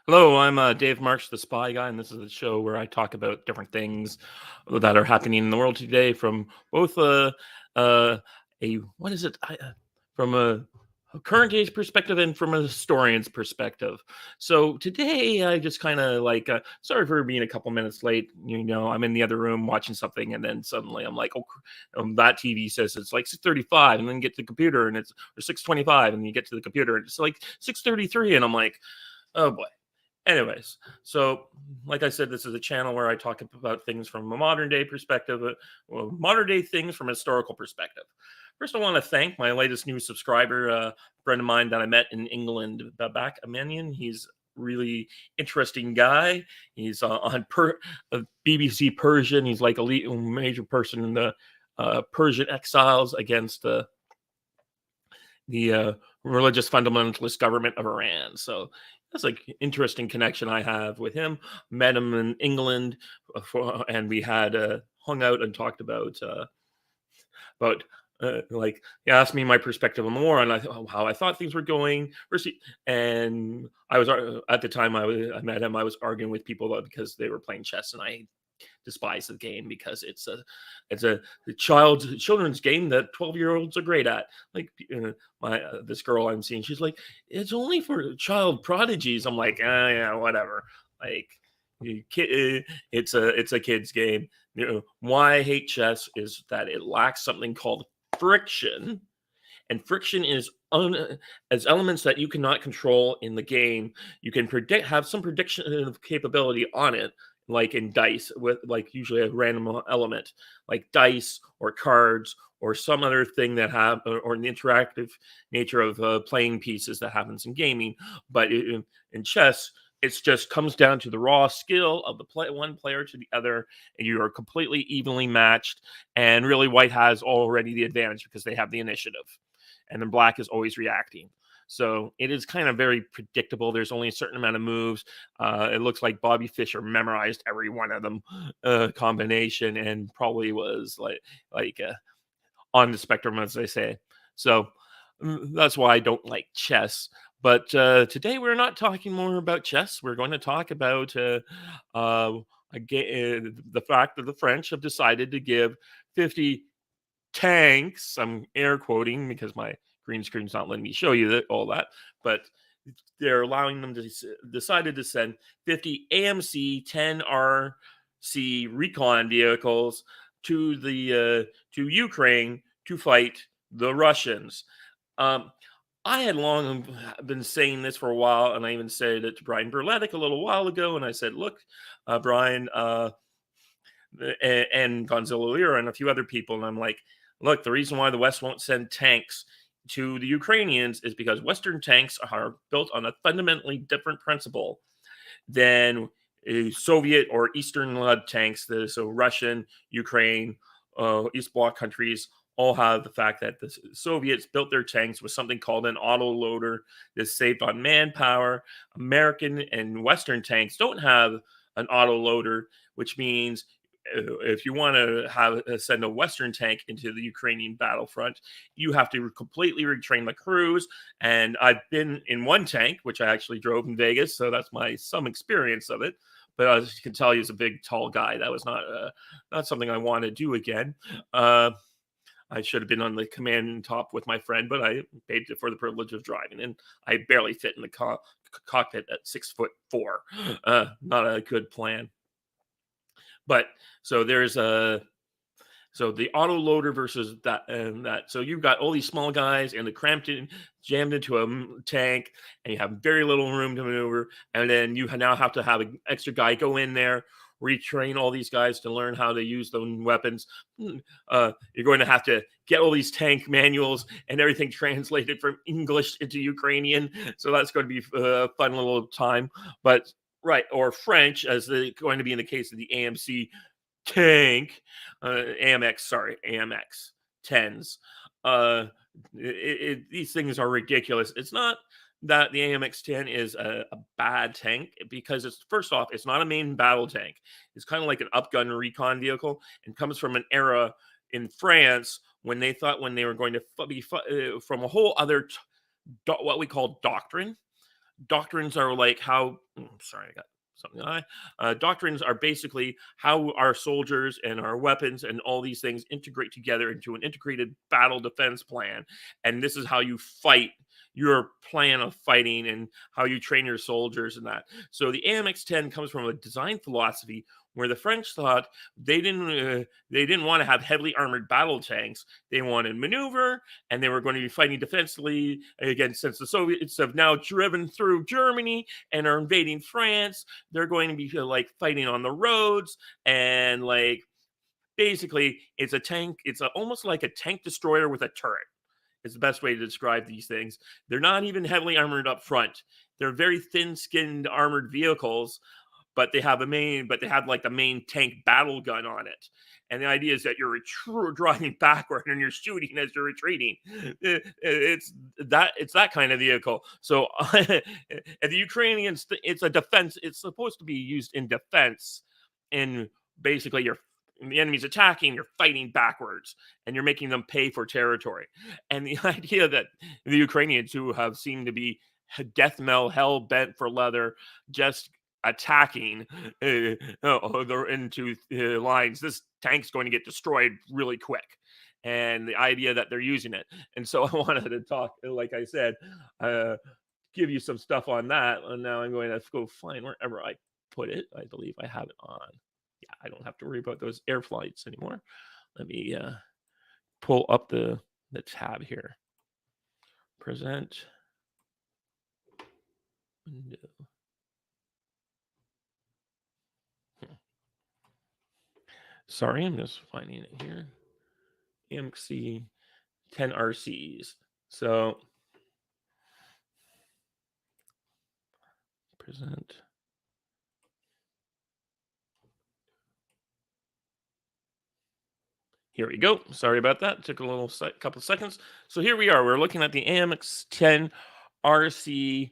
Hello, I'm Dave March, the Spy Guy, and this is a show where I talk about different things that are happening in the world today from both uh, a what is it? From a current age perspective and from a historian's perspective. So today, I just kind of sorry for being a couple minutes late. I'm in the other room watching something, and then suddenly I'm like, that TV says it's like 6:35, and then get to the computer and it's or 6:25, and you get to the computer and it's like 6:33, and I'm like, oh boy. Anyways, so like I said, this is a channel where I talk about things from a modern day perspective, modern day things from a historical perspective. First, I want to thank my latest new subscriber, a friend of mine that I met in England, Babak Amanian. He's really interesting guy. He's on BBC Persian. He's like a major person in the Persian exiles against the religious fundamentalist government of Iran. So that's like interesting connection I have with him. Met him in England, and we had hung out and talked about like he asked me my perspective on more on how I thought things were going. And I was at the time I met him. I was arguing with people because they were playing chess, and I despise the game because it's a children's game that 12-year-olds are great at. Like my this girl I'm seeing, she's like, it's only for child prodigies. I'm like, yeah, whatever. Like, it's a kid's game. Why I hate chess is that it lacks something called friction, and friction is as elements that you cannot control in the game. You can have some prediction capability on it, like in dice, with like usually a random element like dice or cards or some other thing that have or an interactive nature of playing pieces that happens in gaming. But in chess, it just comes down to the raw skill of the one player to the other, and you are completely evenly matched. And really, white has already the advantage because they have the initiative, and then black is always reacting. So it is kind of very predictable. There's only a certain amount of moves. It looks like Bobby Fischer memorized every one of them combination, and probably was like on the spectrum, as they say. So that's why I don't like chess. But today we're not talking more about chess. We're going to talk about the fact that the French have decided to give 50 tanks. I'm air quoting because my green screen's not letting me show you all that, but they're allowing them to decided to send 50 AMC 10RC recon vehicles to Ukraine to fight the Russians. I had long been saying this for a while, and I even said it to Brian Berletic a little while ago. And I said, "Look, Brian, and Gonzalo Lira and a few other people," and I'm like, "Look, the reason why the West won't send tanks to the Ukrainians is because Western tanks are built on a fundamentally different principle than Soviet or Eastern led tanks. So Russian, Ukraine, East Bloc countries all have the fact that the Soviets built their tanks with something called an autoloader that saved on manpower. American and Western tanks don't have an autoloader, which means if you want to send a Western tank into the Ukrainian battlefront, you have to completely retrain the crews. And I've been in one tank, which I actually drove in Vegas, so that's some experience of it. But as you can tell, he's a big, tall guy. That was not something I want to do again. I should have been on the command top with my friend, but I paid for the privilege of driving, and I barely fit in the cockpit at 6'4". Not a good plan. But so there's the auto loader versus that and that. So you've got all these small guys and the jammed into a tank, and you have very little room to maneuver. And then you now have to have an extra guy go in there, retrain all these guys to learn how to use the weapons. You're going to have to get all these tank manuals and everything translated from English into Ukrainian. So that's going to be a fun little time. But right, or French, as going to be in the case of the AMC tank, AMX 10s. These things are ridiculous. It's not that the AMX 10 is a bad tank, because it's, first off, it's not a main battle tank. It's kind of like an upgun recon vehicle, and comes from an era in France when they thought when they were going to be from a whole other what we call doctrine. doctrines are like how sorry, I got something in the eye. Doctrines are basically how our soldiers and our weapons and all these things integrate together into an integrated battle defense plan. And this is how you fight your plan of fighting and how you train your soldiers and that. So the AMX-10 comes from a design philosophy where the French thought they didn't want to have heavily armored battle tanks. They wanted maneuver, and they were going to be fighting defensively. Again, since the Soviets have now driven through Germany and are invading France, they're going to be like fighting on the roads and like basically it's a tank. It's almost like a tank destroyer with a turret. Is the best way to describe these things. They're not even heavily armored up front. They're very thin-skinned armored vehicles, but they have like the main tank battle gun on it. And the idea is that you're driving backward and you're shooting as you're retreating. It's that kind of vehicle. So the Ukrainians, it's a defense. It's supposed to be used in defense, and basically the enemy's attacking, you're fighting backwards, and you're making them pay for territory. And the idea that the Ukrainians, who have seemed to be death knell, hell bent for leather, just attacking into lines, this tank's going to get destroyed really quick. And the idea that they're using it. And so I wanted to talk, like I said, give you some stuff on that. And now I'm going to go find wherever I put it. I believe I have it on. Yeah, I don't have to worry about those air flights anymore. Let me pull up the tab here. Present window. Sorry, I'm just finding it here. AMC 10 RCs. So present. Here we go. Sorry about that. Took a little couple seconds. So here we are. We're looking at the AMX-10 RC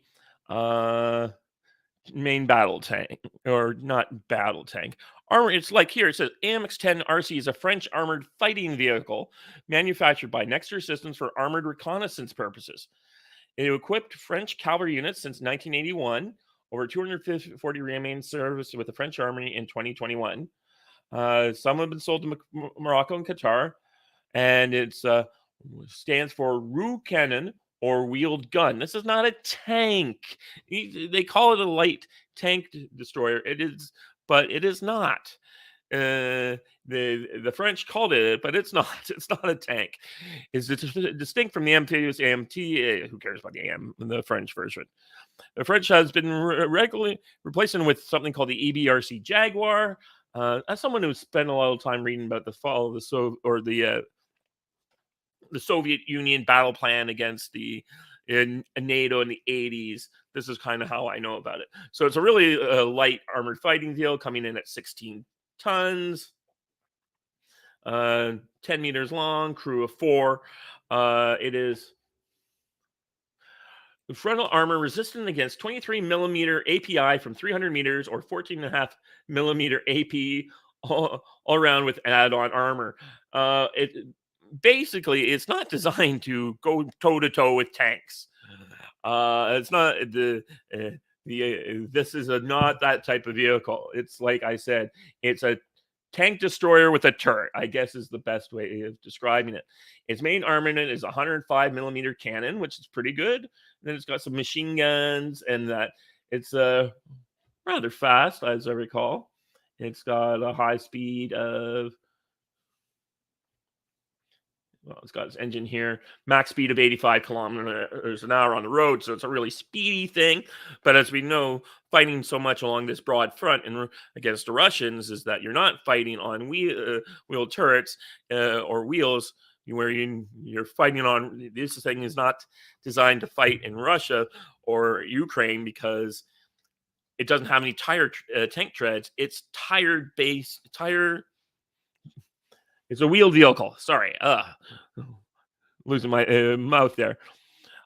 main battle tank, or not battle tank. Armor. It's like here. It says AMX-10 RC is a French armored fighting vehicle manufactured by Nexter Systems for armored reconnaissance purposes. It equipped French cavalry units since 1981. Over 240 remain service with the French Army in 2021. Some have been sold to Morocco and Qatar, and it stands for Rue Cannon or wheeled gun. This is not a tank. They call it a light tank destroyer. It is, but it is not. The French called it, but it's not. It's not a tank. It's distinct from the amphibious AMT. Who cares about the French version? The French has been regularly replacing with something called the EBRC Jaguar. As someone who spent a lot of time reading about the fall of the Soviet Union battle plan against the NATO in the 80s, this is kind of how I know about it. So it's a really light armored fighting vehicle coming in at 16 tons, 10 meters long, crew of 4. It is frontal armor resistant against 23 millimeter API from 300 meters or 14.5 millimeter AP all around with add-on armor. It's not designed to go toe to toe with tanks. It's not this is not that type of vehicle. It's like I said, it's a tank destroyer with a turret, I guess is the best way of describing it. Its main armament is a 105 millimeter cannon, which is pretty good. And then it's got some machine guns, and that it's rather fast, as I recall. It's got a high speed of, well, it's got its engine here, max speed of 85 kilometers an hour on the road, so it's a really speedy thing. But as we know, fighting so much along this broad front and against the Russians is that you're not fighting on wheel turrets or wheels, where you're fighting on. This thing is not designed to fight in Russia or Ukraine because it doesn't have any tank treads. It's tire. It's a wheeled vehicle. Sorry. Losing my mouth there.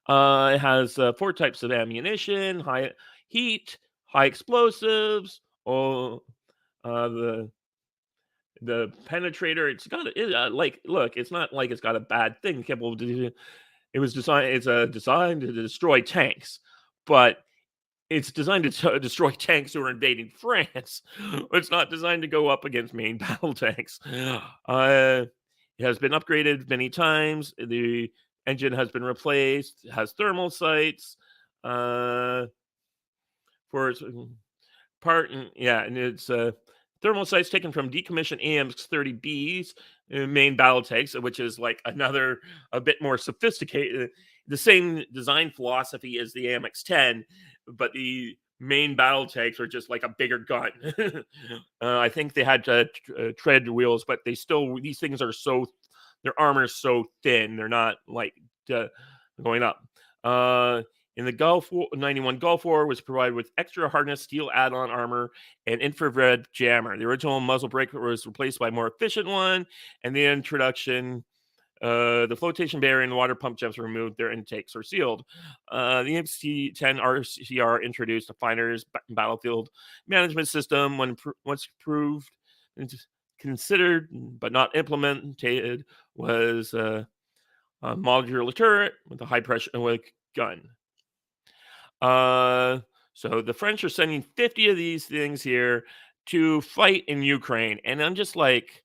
It has 4 types of ammunition: high heat, high explosives, the penetrator. It's got look. It's not like it's got a bad thing. It was designed. It's designed to destroy tanks, but it's designed to destroy tanks who are invading France. It's not designed to go up against main battle tanks. It has been upgraded many times. The engine has been replaced. Has thermal sights uh, for its part. Yeah, and it's thermal sights taken from decommissioned AMX-30Bs, main battle tanks, which is like another a bit more sophisticated. The same design philosophy as the AMX-10, but the main battle tanks are just like a bigger gun. I think they had tread wheels, but they still these things are so their armor is so thin, they're not like uh, going up. Uh, in the Gulf War, 91 Gulf War was provided with extra hardness steel add-on armor and infrared jammer. The original muzzle brake was replaced by a more efficient one, and the introduction, the flotation barrier and the water pump jumps were removed. Their intakes were sealed. The MC-10 RCR introduced a fighter's battlefield management system when once proved and considered but not implemented was a modular turret with a high pressure with gun. So the French are sending 50 of these things here to fight in Ukraine, and I'm just like,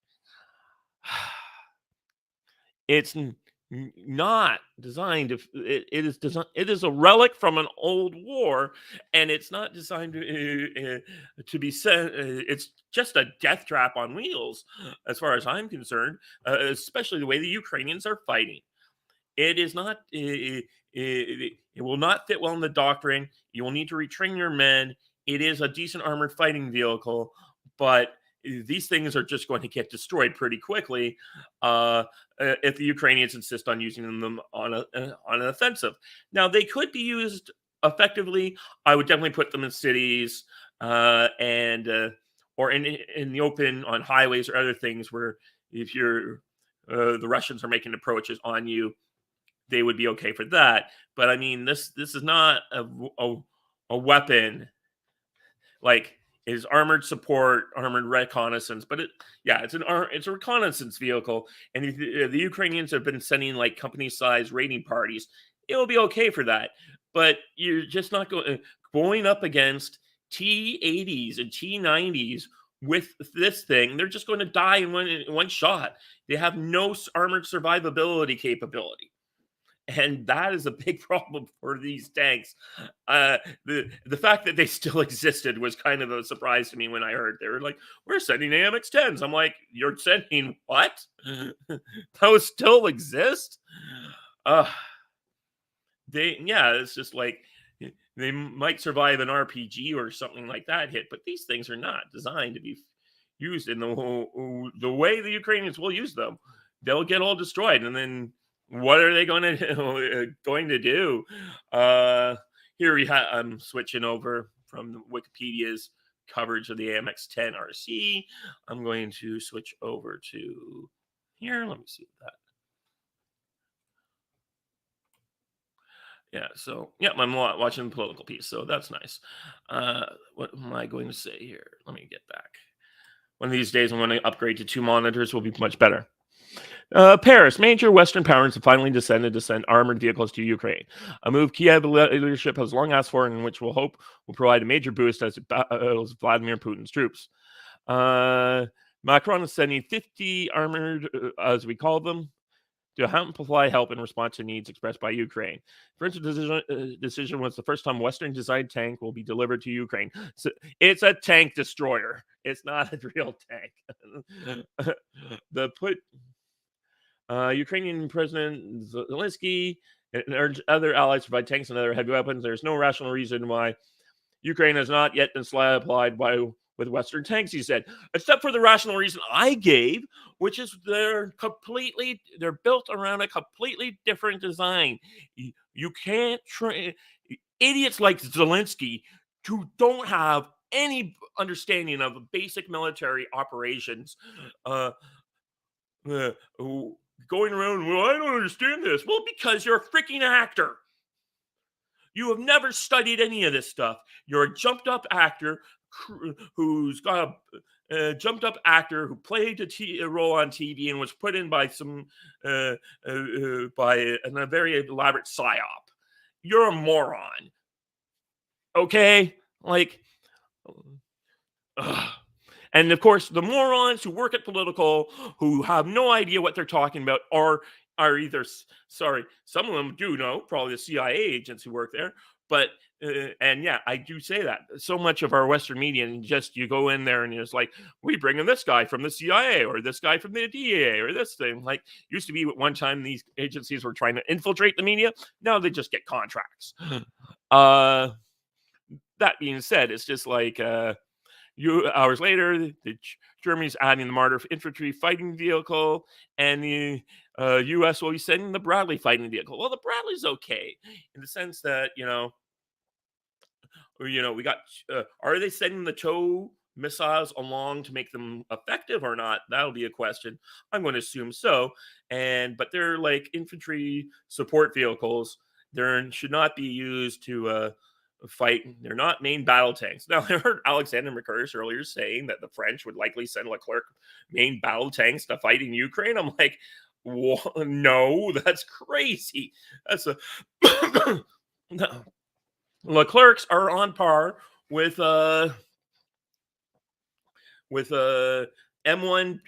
it's not designed to. It is designed. It is a relic from an old war, and it's not designed to be sent. It's just a death trap on wheels, as far as I'm concerned. Especially the way the Ukrainians are fighting. It is not. It will not fit well in the doctrine. You will need to retrain your men. It is a decent armored fighting vehicle, but these things are just going to get destroyed pretty quickly if the Ukrainians insist on using them on an offensive. Now they could be used effectively. I would definitely put them in cities and or in the open on highways or other things where if you're the Russians are making approaches on you, they would be okay for that. But I mean, this is not a weapon like is armored support, armored reconnaissance, but yeah, it's a reconnaissance vehicle, and if the Ukrainians have been sending like company-sized raiding parties. It will be okay for that, but you're just not going up against T-80s and T-90s with this thing. They're just going to die in one shot. They have no armored survivability capability. And that is a big problem for these tanks. The fact that they still existed was kind of a surprise to me when I heard they were like, "We're sending AMX-10s." I'm like, "You're sending what? Those still exist?" Uh, it's just like they might survive an RPG or something like that hit, but these things are not designed to be used in the way the Ukrainians will use them. They'll get all destroyed, and then what are they going to going to do? Uh, Here I'm switching over from Wikipedia's coverage of the AMX-10 RC. I'm going to switch over to here. Let me see that. Yeah, so yeah, I'm watching the political piece, so that's nice. What am I going to say here? Let me get back. One of these days, I'm going to upgrade to 2 monitors. Will be much better. Paris, major Western powers have finally decided to send armored vehicles to Ukraine. A move Kiev leadership has long asked for, and which will hope will provide a major boost as it battles Vladimir Putin's troops. Macron is sending 50 armored, as we call them, to amplify help in response to needs expressed by Ukraine. French decision was the first time Western-designed tank will be delivered to Ukraine. So it's a tank destroyer. It's not a real tank. Ukrainian President Zelensky and urged other allies to provide tanks and other heavy weapons. There's no rational reason why Ukraine has not yet been supplied with Western tanks, he said, except for the rational reason I gave, which is they're built around a completely different design. You can't idiots like Zelensky who don't have any understanding of basic military operations, going around, well, I don't understand this. Well, because you're a freaking actor. You have never studied any of this stuff. You're a jumped up actor who's got jumped up actor who played a role on TV and was put in by by a very elaborate psyop. You're a moron. Okay, like, ugh. And of course, the morons who work at political who have no idea what they're talking about are either sorry, some of them do know, probably the CIA agents who work there, but and yeah, I do say that so much of our Western media, and just you go in there and it's like, we bring in this guy from the CIA or this guy from the DEA or this thing. Like, used to be at one time these agencies were trying to infiltrate the media. Now they just get contracts. uh, that being said, it's just like hours later, Germany's adding the Marder infantry fighting vehicle, and the U.S. will be sending the Bradley fighting vehicle. Well, the Bradley's okay in the sense that we got. Are they sending the tow missiles along to make them effective or not? That'll be a question. I'm going to assume so. But they're like infantry support vehicles. They should not be used to fight. They're not main battle tanks. Now, I heard Alexander McCurtis earlier saying that the French would likely send Leclerc main battle tanks to fight in Ukraine. I'm like, no, that's crazy. That's a no. Leclercs are on par with M1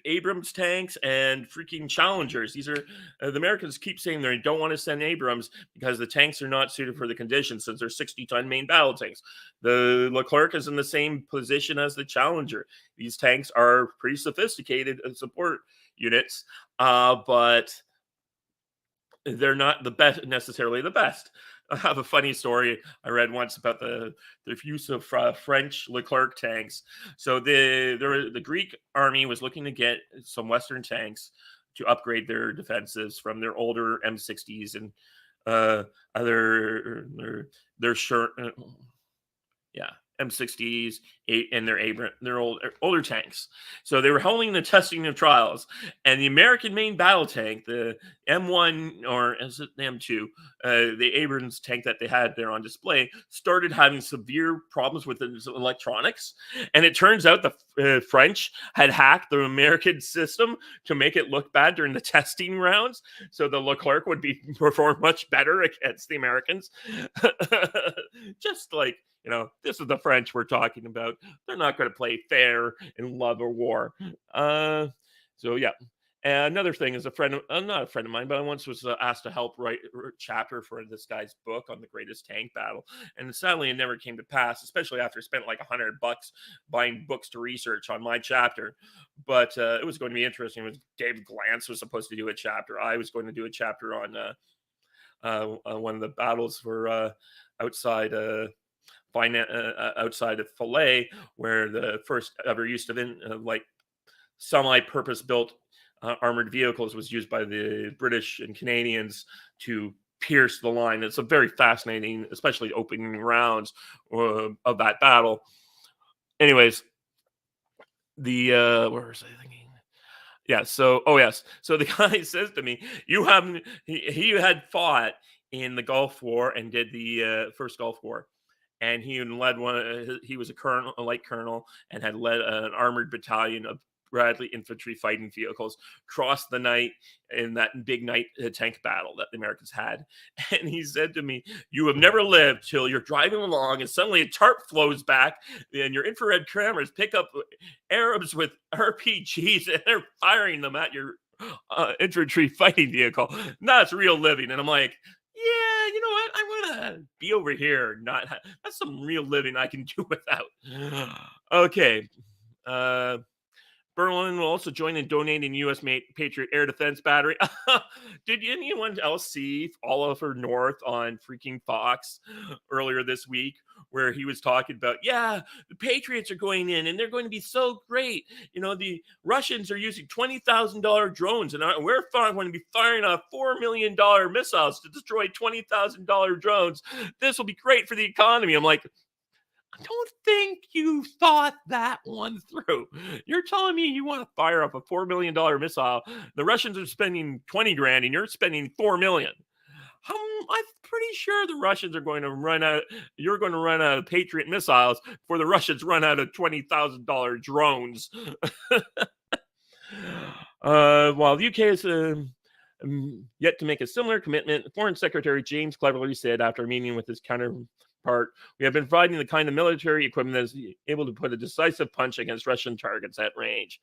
Abrams tanks and freaking Challengers. These are the Americans keep saying they don't want to send Abrams because the tanks are not suited for the conditions since they're 60-ton main battle tanks. The Leclerc is in the same position as the Challenger. These tanks are pretty sophisticated support units, but they're not necessarily the best. I have a funny story I read once about the use of French Leclerc tanks. So the Greek army was looking to get some Western tanks to upgrade their defenses from their older M60s and other their shirt. Yeah, M60s and their older tanks. So they were holding the testing of trials, and the American main battle tank, the M1 or is it the M2, the Abrams tank that they had there on display, started having severe problems with its electronics. And it turns out the French had hacked the American system to make it look bad during the testing rounds, so the Leclerc would perform much better against the Americans. Just like, this is the French we're talking about. They're not going to play fair in love or war. So yeah. And another thing is not a friend of mine, but I once was asked to help write a chapter for this guy's book on the greatest tank battle. And sadly, it never came to pass, especially after I spent like $100 buying books to research on my chapter. But it was going to be interesting. It was Dave Glantz was supposed to do a chapter. I was going to do a chapter on one of the battles for outside outside of Falaise, where the first ever use of like semi-purpose built armored vehicles was used by the British and Canadians to pierce the line. It's a very fascinating, especially opening rounds of that battle. Anyways, where was I thinking? Yeah. So, yes. So the guy says to me, he had fought in the Gulf War and did the first Gulf War. And he led he was a light colonel, and had led an armored battalion of Bradley infantry fighting vehicles cross the night in that big night tank battle that the Americans had. And he said to me, "You have never lived till you're driving along and suddenly a tarp flows back and your infrared cameras pick up Arabs with RPGs and they're firing them at your infantry fighting vehicle. That's real living." And I'm like, yeah, you know what? I want to be over here. That's some real living I can do without. Okay. Berlin will also join in donating U.S. Patriot air defense battery. Did anyone else see Oliver North on freaking Fox earlier this week, where he was talking about, the Patriots are going in and they're going to be so great. The Russians are using $20,000 drones, and we're going to be firing off $4 million missiles to destroy $20,000 drones. This will be great for the economy. I'm like, I don't think you thought that one through. You're telling me you want to fire up a $4 million missile. The Russians are spending 20 grand and you're spending 4 million. I'm pretty sure the Russians are going to run out. You're going to run out of Patriot missiles before the Russians run out of $20,000 drones. While the UK is yet to make a similar commitment, Foreign Secretary James cleverly said after a meeting with his counterpart part, we have been providing the kind of military equipment that is able to put a decisive punch against Russian targets at range.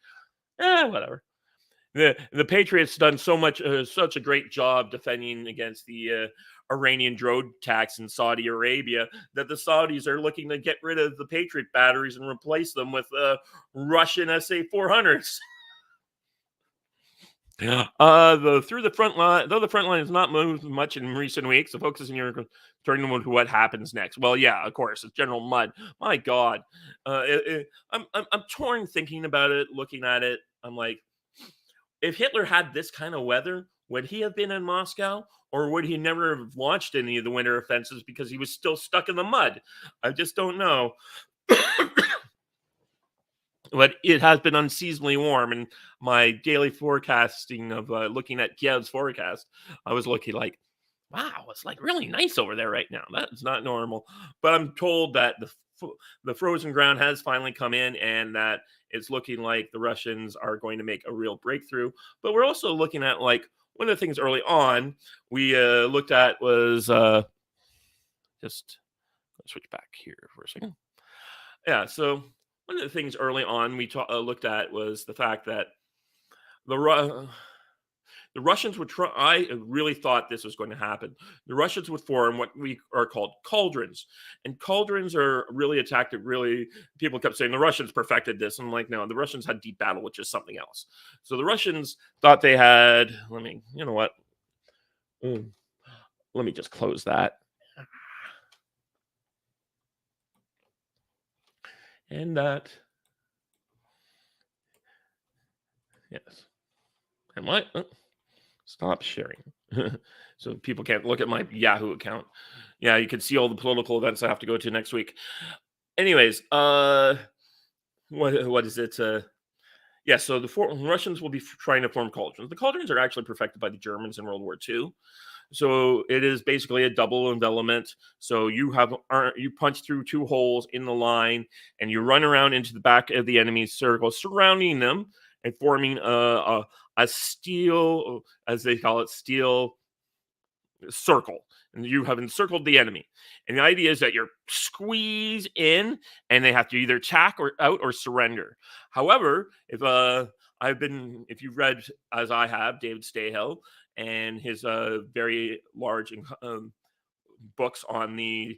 Whatever. The Patriots done such a great job defending against the Iranian drone attacks in Saudi Arabia that the Saudis are looking to get rid of the Patriot batteries and replace them with Russian SA-400s. Through the front line, though the front line has not moved much in recent weeks, the focus in Europe turning to what happens next. Well, yeah, of course, it's General Mudd. My God, I'm torn thinking about it, looking at it. I'm like, if Hitler had this kind of weather, would he have been in Moscow, or would he never have launched any of the winter offensives because he was still stuck in the mud? I just don't know. But it has been unseasonably warm, and my daily forecasting of looking at Kiev's forecast, I was looking like, wow, it's like really nice over there right now. That is not normal. But I'm told that the frozen ground has finally come in, and that it's looking like the Russians are going to make a real breakthrough. But we're also looking at, like, one of the things early on we looked at was just switch back here for a second. Yeah, so one of the things early on we looked at was the fact that the the Russians would try. I really thought this was going to happen. The Russians would form what we are called cauldrons, and cauldrons are really a tactic. Really, people kept saying the Russians perfected this. I'm like, no, the Russians had deep battle, which is something else. So the Russians thought they had. You know what? Let me just close that. And that. Yes. And what? Stop sharing. So people can't look at my Yahoo account. Yeah, you can see all the political events I have to go to next week. Anyways, what is it? Yeah, so the Russians will be trying to form cauldrons. The cauldrons are actually perfected by the Germans in World War II. So it is basically a double envelopment. So you punch through two holes in the line, and you run around into the back of the enemy's circle, surrounding them and forming a steel, as they call it, steel circle. And you have encircled the enemy. And the idea is that you're squeezed in, and they have to either attack or out or surrender. However, if you've read, as I have, David Stahill and his very large books on the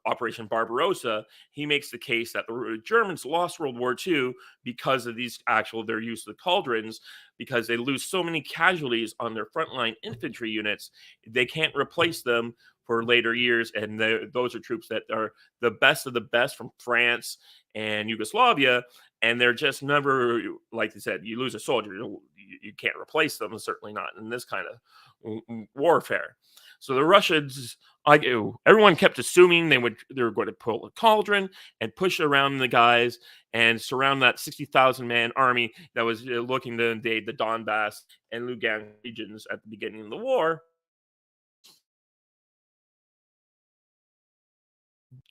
Operation Barbarossa, he makes the case that the Germans lost World War II because of their use of the cauldrons, because they lose so many casualties on their frontline infantry units, they can't replace them for later years. And those are troops that are the best of the best from France and Yugoslavia, and they're just never, like they said, you lose a soldier, you can't replace them, certainly not in this kind of warfare. So the Russians, everyone kept assuming they were going to pull a cauldron and push around the guys and surround that 60,000 man army that was looking to invade the Donbass and Lugansk regions at the beginning of the war.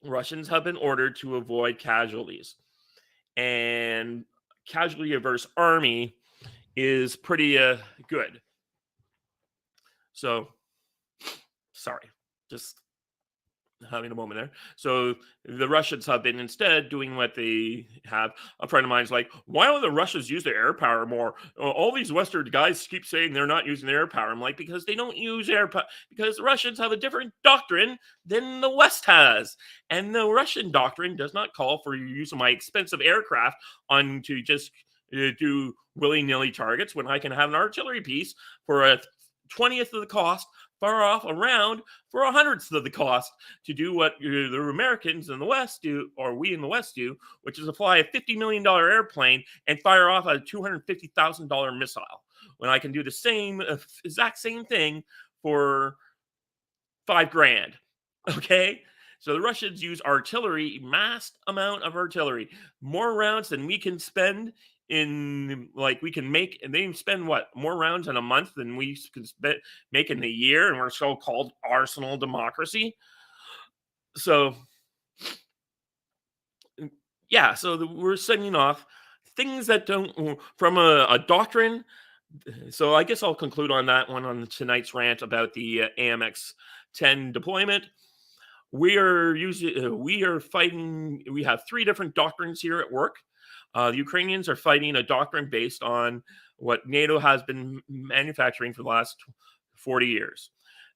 Russians have been ordered to avoid casualties, and casualty averse army is pretty good. So, sorry, just having a moment there. So the Russians have been instead doing what they have. A friend of mine's like, why don't the Russians use their air power more? All these Western guys keep saying they're not using their air power. I'm like, because they don't use air power, because the Russians have a different doctrine than the West has. And the Russian doctrine does not call for you using my expensive aircraft on to just do willy-nilly targets when I can have an artillery piece for a 20th of the cost, far off around for 100th of the cost, to do what the Americans in the West do, or we in the West do, which is to fly a $50 million airplane and fire off a $250,000 missile, when I can do the exact same thing for $5,000. Okay. So the Russians use artillery, massed amount of artillery, more rounds than we can spend we can make, and they spend more rounds in a month than we can make in a year, and we're so-called arsenal democracy. So yeah, so we're sending off things that don't, from a doctrine. So I guess I'll conclude on that one on tonight's rant about the AMX 10 deployment. we are fighting. We have three different doctrines here at work. The Ukrainians are fighting a doctrine based on what NATO has been manufacturing for the last 40 years.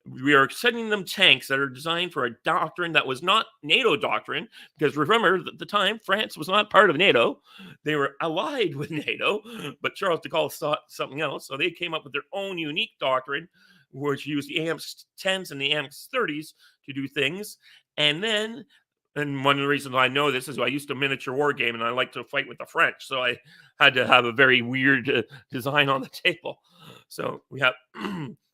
We are sending them tanks that are designed for a doctrine that was not NATO doctrine, because remember, at the time, France was not part of NATO. They were allied with NATO, but Charles de Gaulle thought something else. So they came up with their own unique doctrine, which used the AMX 10s and the AMX 30s to do things. And then, and one of the reasons I know this is I used to miniature war game and I like to fight with the French. So I had to have a very weird design on the table. So we have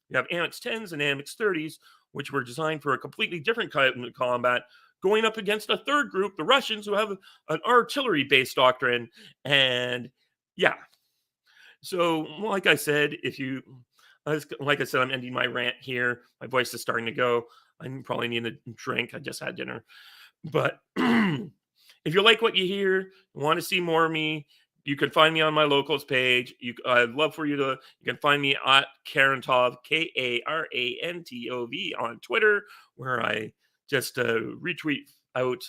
we have AMX 10s and AMX 30s, which were designed for a completely different kind of combat, going up against a third group, the Russians, who have an artillery based doctrine. And yeah. So, like I said, like I said, I'm ending my rant here. My voice is starting to go. I probably need a drink. I just had dinner. But if you like what you hear, want to see more of me, you can find me on my locals page. I'd love for you to. You can find me at Karantov, Karantov on Twitter, where I just retweet out,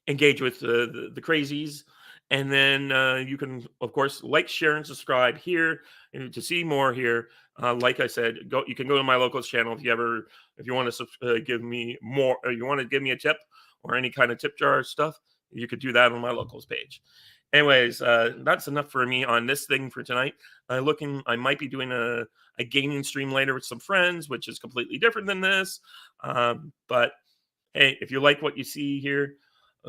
engage with the crazies, and then you can, of course, like, share, and subscribe here and to see more here. Like I said, go. You can go to my locals channel if you want to give me more, or you want to give me a tip or any kind of tip jar stuff. You could do that on my locals page. Anyways, that's enough for me on this thing for tonight. I might be doing a gaming stream later with some friends, which is completely different than this. But hey, if you like what you see here,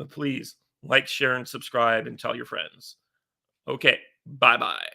please like, share, and subscribe, and tell your friends. Okay, bye bye.